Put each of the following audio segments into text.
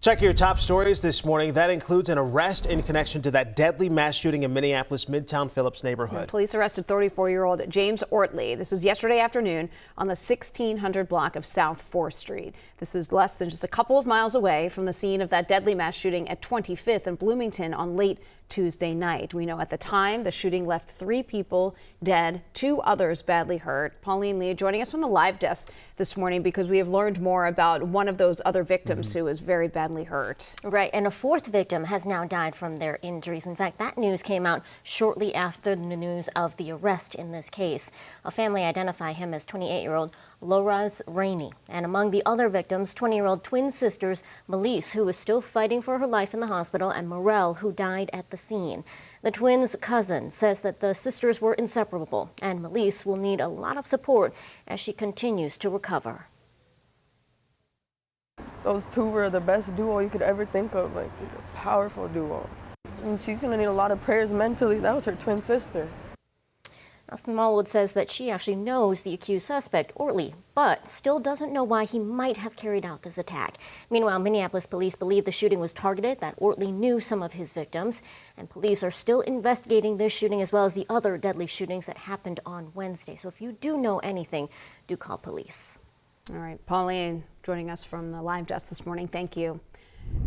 Check your top stories this morning. That includes an arrest in connection to that deadly mass shooting in Minneapolis Midtown Phillips neighborhood. Police arrested 34-year-old James Ortley. This was yesterday afternoon on the 1600 block of South 4th Street. This is less than just a couple of miles away from the scene of that deadly mass shooting at 25th and Bloomington on late Tuesday night. We know at the time the shooting left 3 people dead, 2 others badly hurt. Pauline Lee joining us from the live desk this morning because we have learned more about one of those other victims who was very badly hurt. Right, and a 4th victim has now died from their injuries. In fact, that news came out shortly after the news of the arrest in this case. A family identified him as 28-year-old Loraz Rainey. And among the other victims, 20-year-old twin sisters Melise, who was still fighting for her life in the hospital, and Morel, who died at the scene. The twins' cousin says that the sisters were inseparable, and Melise will need a lot of support as she continues to recover. Those two were the best duo you could ever think of, like a powerful duo. And she's gonna need a lot of prayers mentally. That was her twin sister. Now, Smallwood says that she actually knows the accused suspect, Ortley, but still doesn't know why he might have carried out this attack. Meanwhile, Minneapolis police believe the shooting was targeted, that Ortley knew some of his victims, and police are still investigating this shooting as well as the other deadly shootings that happened on Wednesday. So if you do know anything, do call police. All right, Pauline joining us from the live desk this morning. Thank you.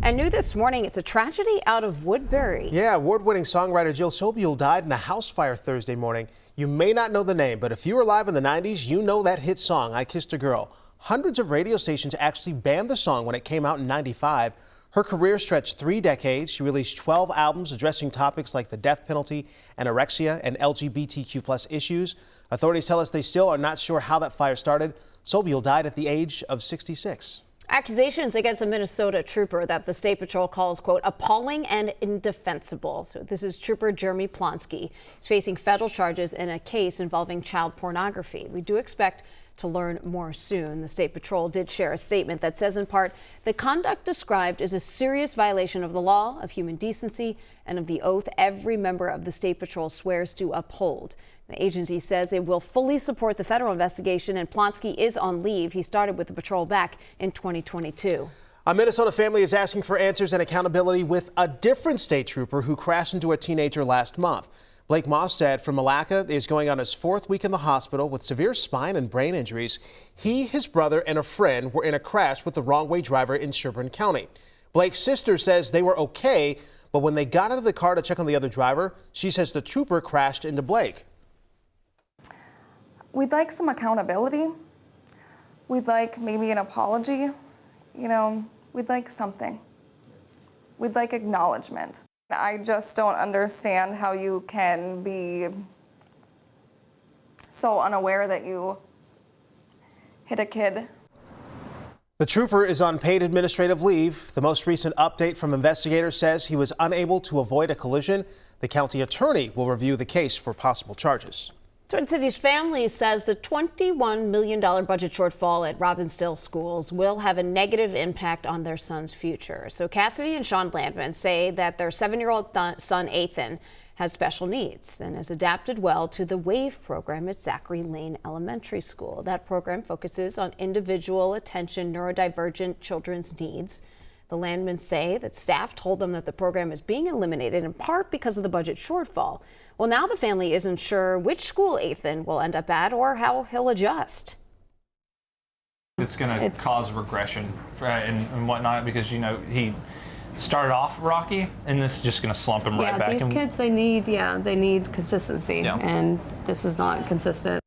And new this morning, it's a tragedy out of Woodbury. Yeah, award-winning songwriter Jill Sobule died in a house fire Thursday morning. You may not know the name, but if you were alive in the 90s, you know that hit song, I Kissed a Girl. Hundreds of radio stations actually banned the song when it came out in '95. Her career stretched 3 decades. She released 12 albums addressing topics like the death penalty, anorexia, and LGBTQ+ issues. Authorities tell us they still are not sure how that fire started. Sobule died at the age of 66. Accusations against a Minnesota trooper that the State Patrol calls, quote, appalling and indefensible. So this is Trooper Jeremy Plonsky. He's facing federal charges in a case involving child pornography. We do expect to learn more soon. The State Patrol did share a statement that says, in part, the conduct described is a serious violation of the law, of human decency, and of the oath every member of the State Patrol swears to uphold. The agency says it will fully support the federal investigation, and Plonsky is on leave. He started with the patrol back in 2022. A Minnesota family is asking for answers and accountability with a different state trooper who crashed into a teenager last month. Blake Mostad from Malacca is going on his 4th week in the hospital with severe spine and brain injuries. He, his brother, and a friend were in a crash with the wrong-way driver in Sherburne County. Blake's sister says they were okay, but when they got out of the car to check on the other driver, she says the trooper crashed into Blake. We'd like some accountability. We'd like maybe an apology. You know, we'd like something. We'd like acknowledgement. I just don't understand how you can be so unaware that you hit a kid. The trooper is on paid administrative leave. The most recent update from investigators says he was unable to avoid a collision. The county attorney will review the case for possible charges. Twin Cities family says the $21 million budget shortfall at Robbinsdale schools will have a negative impact on their son's future. So Cassidy and Sean Landman say that their 7-year-old son, Ethan, has special needs and has adapted well to the WAVE program at Zachary Lane Elementary School. That program focuses on individual attention neurodivergent children's needs. The Landmans say that staff told them that the program is being eliminated in part because of the budget shortfall. Well, now the family isn't sure which school Ethan will end up at or how he'll adjust. It's going to cause regression and whatnot because, you know, he started off rocky and this is just going to slump him right back. These kids, they need consistency, and this is not consistent.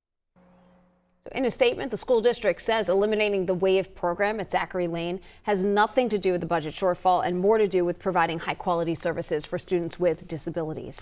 In a statement, the school district says eliminating the WAVE program at Zachary Lane has nothing to do with the budget shortfall and more to do with providing high-quality services for students with disabilities.